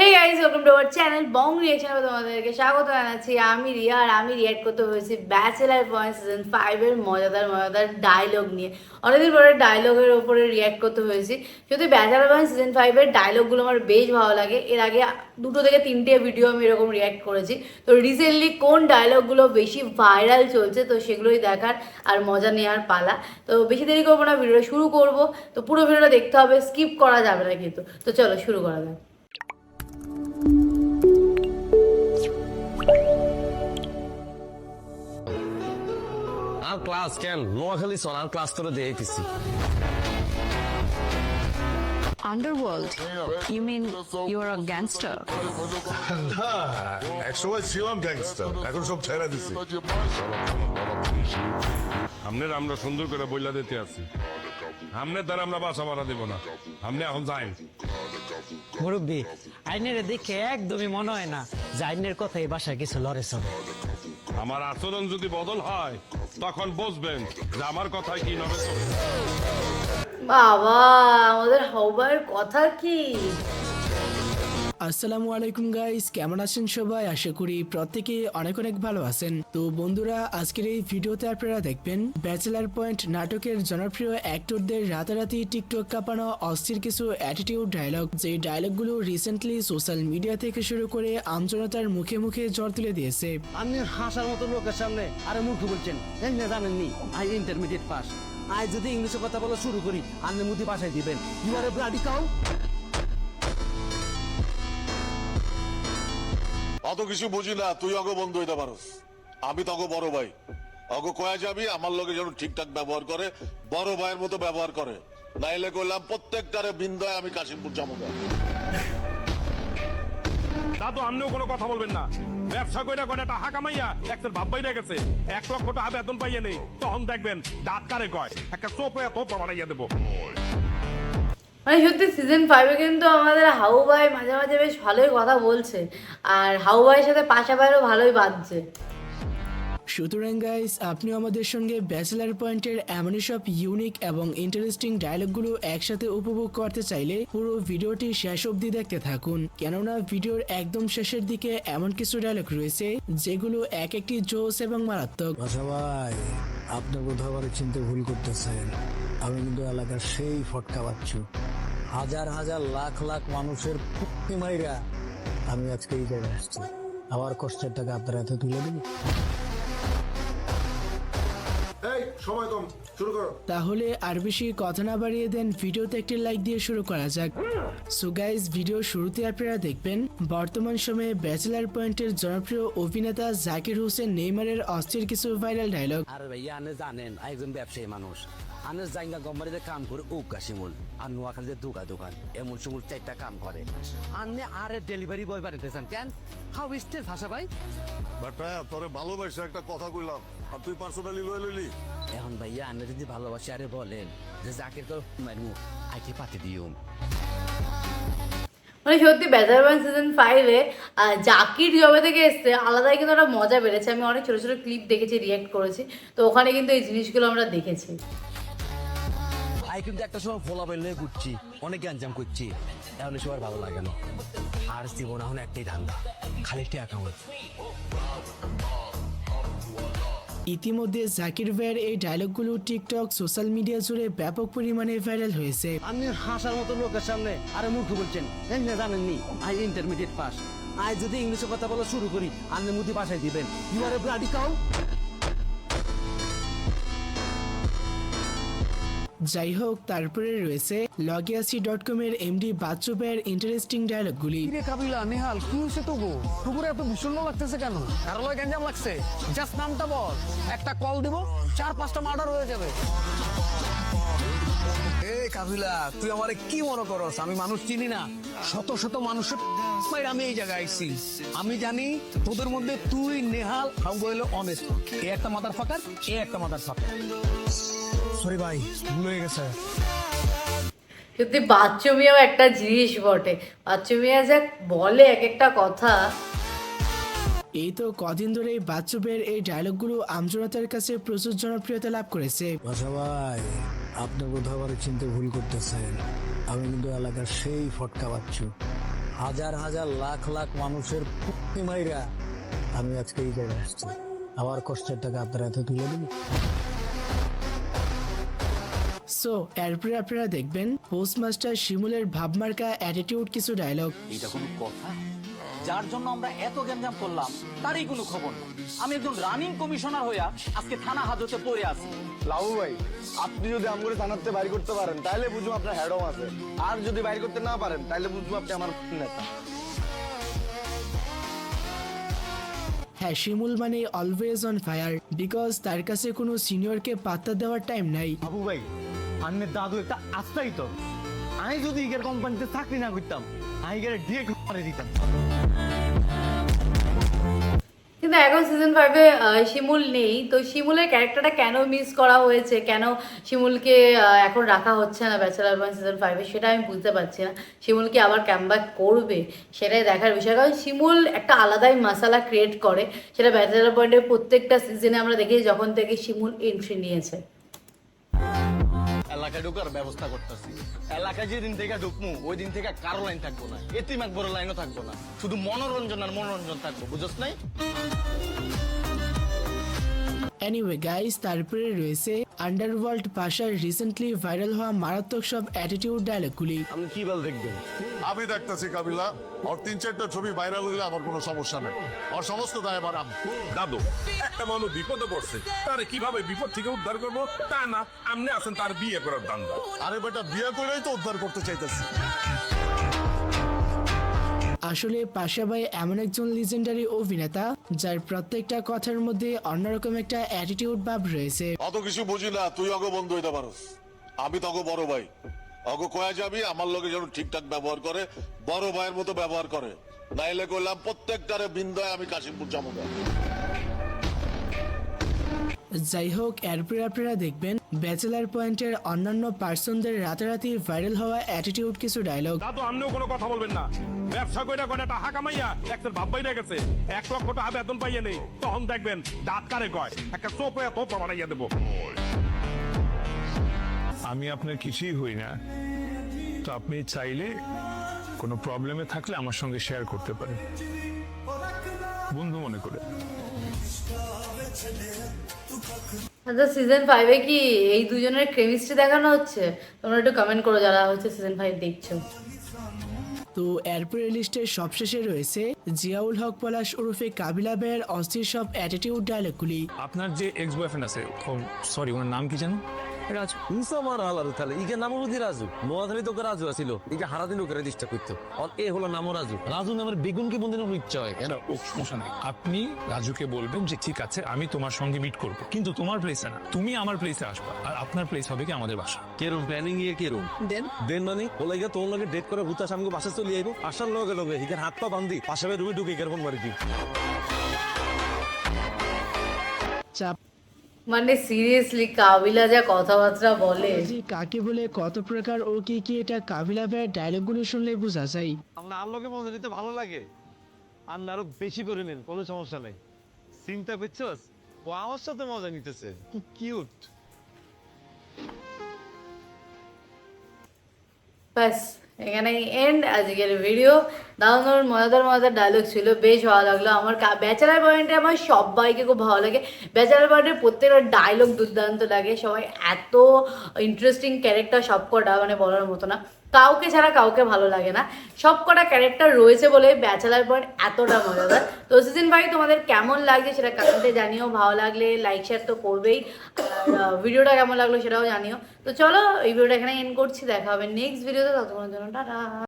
Hey guys, welcome to our channel Bong রিয়াকশনে তোমাদেরকে স্বাগত জানাচ্ছি। আমি রিয়া আর আমি রিয়াক্ট করতে হয়েছি ব্যাচেলার পয়েন্ট সিজন 5 এর মজাদার ডায়লগ নিয়ে। অনেকদিন পরে ডায়লগের ওপরে রিয়াক্ট করতে হয়েছি। যদি ব্যাচেলার পয়েন্ট সিজন 5 এর ডায়লগগুলো আমার বেশ ভালো লাগে। এর আগে 2 থেকে 3টে ভিডিও আমি এরকম রিয়াক্ট করেছি। তো রিসেন্টলি কোন ডায়লগগুলো বেশি ভাইরাল চলছে তো সেগুলোই দেখার আর মজা নেওয়ার পালা। তো বেশি দেরি করবো না, ভিডিওটা শুরু করব। তো পুরো ভিডিওটা দেখতে হবে, স্কিপ করা যাবে না কিন্তু। তো চলো শুরু করা যাক। আর ক্লাস কেন নোয়াখালী সোনার ক্লাস করে দিয়ে দিছি। Underworld? You mean you're a gangster? একসময় ছিলাম গ্যাংস্টার, এখন সব ছেড়ে দিছি। আমনের আমরা সুন্দর করে বইলা দিতে আছি, আমনের দ্বারা আমরা বাসা মারা দেব না। আমনে এখন যাই মুরব্বী, আইনের দেখে একদমই মনে হয় না যে আইনের কথা এই বাসায় কিছু লড়ে চলে। আমার আচরণ যদি বদল হয় তখন বুঝবেন যে আমার কথায় কি নবে চলে। বাবা, আমাদের হাওয়ার কথা কি? আসসালামু আলাইকুম গাইস, কেমন আছেন সবাই? আশা করি প্রত্যেকে অনেক অনেক ভালো আছেন। তো বন্ধুরা, আজকের এই ভিডিওতে আপনারা দেখবেন ব্যাচেলার পয়েন্ট নাটকের জনপ্রিয় অ্যাক্টরদের রাতারাতি টিকটক কাঁপানো অস্থির কিছু অ্যাটিটিউড ডায়লগ, যে ডায়লগগুলো রিসেন্টলি সোশ্যাল মিডিয়া থেকে শুরু করে আমজনতার মুখে মুখে জ্বর তুলে দিয়েছে। আপনি হাসার মতো লোকের সামনে আরে মূর্খ বলছেন, জানেননি আই ইন্টারমিডিয়েট পাস। আই যদি ইংলিশে কথা বলা শুরু করি আপনি মুদি বাসায় দিবেন। You are a bloody cow. অত কিছু বুঝি না, তুই অগ বন্ধু হইতে পারস, আমি তো অগ বড় ভাই। অগ কয়া যাবি আমার লোকে যেন ঠিকঠাক ব্যবহার করে, বড় ভাইয়ের মতো ব্যবহার করে, নাইলে কইলাম প্রত্যেকটারে বিন্দায় আমি কাশিমপুর যাবো না। দাদু আমনেও কোনো কথা বলবেন না। ব্যবসা কইরা কয়টা টাকা কামাইয়া একটা ভাব বাইরে গেছে, 1 লক্ষ টাকা বেতন পাইয়ে নেই, তখন দেখবেন দাঁত কারে কয় একটা চোপে তোপ বানাইয়া দেবো। মানে সত্যি সিজন 5-এ কিন্তু আমাদের হাউ ভাই মাঝে মাঝে বেশ ভালোই কথা বলছে, আর হাউ ভাইয়ের সাথে পাশা ভাইয়েরও ভালোই বাজছে। সুতরাং গাইস, আপনিও আমাদের সঙ্গে ব্যাচেলার পয়েন্টের এমনই সব ইউনিক এবং ইন্টারেস্টিং ডায়লগগুলো একসাথে উপভোগ করতে চাইলে পুরো ভিডিওটি শেষ অবধি দেখতে থাকুন, কেননা ভিডিওর একদম শেষের দিকে এমন কিছু ডায়লগ রয়েছে যেগুলো এক একটি জোস এবং মারাত্মক। আচ্ছা ভাই, আপনি কোথাও আবার চিনতে ভুল করতেছেন। আমি কিন্তু এলাকার সেই ফটকা বাচ্চু, হাজার হাজার লাখ লাখ মানুষের পুক্তি মাইরা আমি আজকে এই জায়গায় আসছি। আমার কষ্টের টাকা আপনার হাতে তুলে দিন। তাহলে আর বেশি কথা না বাড়িয়ে দেন, ভিডিওতে একটি লাইক দিয়ে শুরু করা যাক। সো গাইস, ভিডিও শুরুতে আপনারা দেখবেন বর্তমান সময়ে ব্যাচেলার পয়েন্টের জনপ্রিয় অভিনেতা জাকির হোসেন নেইমারের অস্থির কিছু ভাইরাল ডায়লগ। আর ভাইয়া আপনি জানেন একজন ব্যবসায়ী মানুষ, আনের জাইঙ্গা কোম্পানিতে কাম করে ও কাশিমুল আর নোয়াখালীতে দোকান এমন সমুল 4টা কাম করে। আপনি আরে ডেলিভারি বয় বানাইতেছেন কেন? হাউ স্টেজ ভাষা ভাই। বাট ভাই তোরে ভালোবাসা একটা কথা কইলাম আর তুই পার্সোনালি লয়ে লইলি। এখন ভাইয়া আপনি যদি ভালোবাসি আরে বলেন যে জাকির তো মারমু আইটি পাতি দিও। মানে সত্যি ব্যাচেলার পয়েন্ট সিজন 5-এ জাকির জবে থেকে এসছে আলাদাই কিন্তু একটা মজা বেড়েছে। আমি অনেক ছোটো ছোটো ক্লিপ দেখেছি, রিয়াক্ট করেছি, তো ওখানে কিন্তু এই জিনিসগুলো আমরা দেখেছি। আই কিন্তু একটা সময় ফোলা বেলে ঘুরছি, অনেক গ্যাঞ্জাম করছি, এখন সবার ভালো লাগে না। আর জীবন এখন একটাই ধান্দা, খালি একটা অ্যাকাউন্ট। ইতিমধ্যে জাকির ভাইয়ের এই ডায়লগগুলো টিকটক সোশ্যাল মিডিয়া জুড়ে ব্যাপক পরিমাণে ভাইরাল হয়েছে। আপনি হাসার মতো লোকের সামনে আরে মূর্খ বলছেন, জানেননি আই ইন্টারমিডিয়েট পাস। আই যদি ইংলিশে কথা বলা শুরু করি আপনি মুদি বাসায় দিবেন। You are a bloody cow. যাই হোক, তারপরে রয়েছে logiacy.com এর এমডি বাচ্চু ভাইয়ের ইন্টারেস্টিং ডায়লগগুলি। কিরে কাবিলা, নেহাল, কি হয়েছে তবু? টুকুরে এত ভীষণ লাগতেছে কেন? কারো লয় গ্যাঞ্জাম লাগছে? জাস্ট নামটা বল, একটা কল দিব, 4-5টা মার্ডার হয়ে যাবে। এই কাবিলা, তুই আমারে কি মনে করস? আমি মানুষ চিনি না? শত শত মানুষের আমি এই জায়গায় আইছি। আমি জানি তোদের মধ্যে তুই, নেহাল, হাউ হইলো অনেস্ট। এ একটা মাদার ফাকার, এ একটা মাদার ফাকার। সরি ভাই, ভুল হয়ে গেছে। সত্যি বাচ্চু মিয়াও একটা জিনিস বটে। বাচ্চু মিয়া যা বলে এক একটা কথা। এই তো কদিন ধরে বাচ্চু ভাইয়ের এই ডায়লগগুলো আমজনতার কাছে প্রচুর জনপ্রিয়তা লাভ করেছে। আচ্ছা ভাই, আপনি কোথাও আবার চিনতে ভুল করতেছেন। আমি কিন্তু এলাকার সেই ফটকা বাচ্চু, হাজার হাজার লাখ লাখ মানুষের পুঁতি মাইরা আমি আজকে এই জায়গায় আসছি। আমার কষ্টের টাকা আপনার হাতে তুলে দিন। সো এরপরে আপনারা দেখবেন পোস্টমাস্টার শিমুলের ভাবমার্কা অ্যাটিটিউড কিছু ডায়লগ। এটা কোনো কথা? যার জন্য আমরা এত গ্যাঞ্জাম করলাম তারই কোনো খবর নেই। আমি একজন রানিং কমিশনার হইয়া আজকে থানা হাজতে পড়ে আছি। লাভু ভাই, আপনি যদি আমগুলো থানাতে বাইর করতে পারেন তাহলে বুঝবো আপনার হেডম আছে, আর যদি বাইর করতে না পারেন তাহলে বুঝবো আপনি আমার নেতা। হ্যাঁ, শিমুল মানে অলওয়েজ অন ফায়ার, বিকজ তার কাছে কোনো সিনিয়রকে পাত্তা দেওয়ার টাইম নাই। বাবু ভাই, আন্নের দাদু একটা আস্তাই তো। আমি যদি ইগের কোম্পানিতে চাকরি না করতাম, আমি ইগের ডিরেক্ট মারে দিতাম। কিন্তু এখন সিজন 5-এ শিমুল নেই, তো শিমুলের ক্যারেক্টারটা কেন মিস করা হয়েছে, কেন শিমুলকে এখন রাখা হচ্ছে না ব্যাচেলার পয়েন্ট সিজন 5-এ, সেটা আমি বুঝতে পারছি না। শিমুল কি আবার ক্যামব্যাক করবে সেটাই দেখার বিষয়, কারণ শিমুল একটা আলাদাই মশালা ক্রিয়েট করে, সেটা ব্যাচেলার পয়েন্টের প্রত্যেকটা সিজনে আমরা দেখি যখন থেকে শিমুল এন্ট্রি নিয়েছে। এলাকায় ঢোকার ব্যবস্থা করতেছি। এলাকায় যেদিন থেকে ঢুকমু ওই দিন থেকে কারো লাইন থাকবো না, এতিম এক বড় লাইনও থাকবো না, শুধু মনোরঞ্জন আর মনোরঞ্জন থাকবো, বুঝছ নাই? এনিওয়ে গাইস, তারপরে রয়েছে আন্ডারওয়ার্ল্ড পাশার রিসেন্টলি ভাইরাল হওয়া মারাত্মক সব অ্যাটিটিউড ডায়লগগুলি। আপনি কি বল দেখবেন? আমি দেখতেছি কাবিলা, ওর 3-4টা ছবি ভাইরাল হইলে আমার কোনো সমস্যা নেই, ওর সমস্ত দায় আমার আমি। দাদু, একটা মানুষ বিপদে পড়ছে, তারে কিভাবে বিপদ থেকে উদ্ধার করবো তা না আপনি আছেন তার বিয়ে করার দান্দা। আরে বেটা, বিয়ে করেই তো উদ্ধার করতে চাইতেছি। আসলে পাশা ভাই এমন একজন লিজেন্ডারি অভিনেতা যার প্রত্যেকটা কথার মধ্যে অন্যরকম একটা অ্যাটিটিউড ভাব রয়েছে। অত কিছু বুঝি না, তুই অগ বন্ধু হইতে পারস, আমি তগো বড় ভাই। অগ কয়া যাবি আমার লগে যেন ঠিকঠাক ব্যবহার করে, বড় ভাইয়ের মতো ব্যবহার করে, নাইলে কইলাম প্রত্যেকটারে বিন্দায় আমি কাশিমপুর যাবো না। যাই হোক, এরপরে আপনারা দেখবেন ব্যাচেলার পয়েন্টের অন্যান্য পার্সনদের রাতারাতি ভাইরাল হওয়া অ্যাটিটিউড কিছু ডায়লগ। দাদু, আপনিও কোনো কথা বলবেন না। ব্যবসা কইরা কয়টা টাকা কামাইয়া একজন ভাববাই গেছে 1 লক্ষ টাকা বেতন পাইয়ে নেই, তখন দেখবেন দাঁত কারে কয় একটা চোপে এত বানাইয়া দেবো। আমি আপনার কিছুই হই না, তো আপনি চাইলে কোনো প্রবলেমে থাকলে আমার সঙ্গে শেয়ার করতে পারেন, বন্ধু মনে করে। আচ্ছা, সিজন 5-এ কি এই দুজনের কেমিস্ট্রি দেখানো হচ্ছে? তোমরা একটু কমেন্ট করো যারা হচ্ছে সিজন 5 দেখছো। তো এরপরে লিস্টের সবশেষে রয়েছে জিয়াউল হক পলাশ ওরফে কাবিলা ভাইয়ের অস্থির সব অ্যাটিটিউড ডায়লগগুলি। আপনার যে এক্স বয়ফ্রেন্ড আছে, সরি ওনার নাম কি জানো? রাজু ইনসামার আলাদা তাহলে ইকে নাম হলো রাজু, নোয়াখালী তোকে রাজু আছিল, ইকে হারাদিন ওকে ডিস্টার্ব করতো, আর এ হলো নামও রাজু। রাজু নামের বেগুন কি বন্ধু ইচ্ছা হয় কেন? সমস্যা নাই, আপনি রাজুকে বলবেন যে ঠিক আছে আমি তোমার সঙ্গে মিট করব, কিন্তু তোমার প্লেসে না, তুমি আমার প্লেসে আসবা, আর আপনার প্লেস হবে কি আমাদের বাসা। কেরম প্ল্যানিং ইয়ে কেরম দেন মানে ওলা গিয়ে তোর লগে ডেট করে ভূতাস আমাকে বাসা চলে আইবো, আসার লগে লগে ইকের হাত পা বান্ধি পাশে রুমে ঢুকে কেরকম মারি দিই। চাপ মানে সিরিয়াসলি কাবিলা যা কথাবার্তা বলে, কাকে বলে কত প্রকার ও কি কি, এটা কাবিলা ভাইয়ের ডায়লগগুলো শুনলে বোঝা যায়। আমরা আল্লাহকে মজা নিতে ভালো লাগে, আর আরো বেশি করে নেন, কোনো সমস্যা নেই। চিন্তা করছস, ও আমার সাথে মজা নিতেছে, খুব কিউট। ব্যাস এখানে এন্ড আজকের ভিডিও। দারুণ মজাদার মজাদার ডায়লগ ছিল, বেশ ভালো লাগলো আমার। ব্যাচেলার পয়েন্টে আমার সবাইকে খুব ভালো লাগে, ব্যাচেলার পয়েন্টের প্রত্যেকটা ডায়লগ দুর্দান্ত লাগে, সবাই এত ইন্টারেস্টিং ক্যারেক্টার সবকটা, মানে বলার মতো না, কাউকে ছাড়া কাউকে ভালো লাগে না, সবকটা ক্যারেক্টার রয়েছে বলে ব্যাচেলার পয়েন্ট এতটা মজাদার। তো সিজন 5 তোমাদের কেমন লাগছে সেটা কমেন্টে জানিও, ভালো লাগলে লাইক শেয়ার তো করবেই, আর ভিডিওটা কেমন লাগলো সেটাও জানিও। তো চলো এই ভিডিওটা এখানে এন্ড করছি, দেখা হবে নেক্সট ভিডিওতে, ততক্ষণের জন্য টাটা।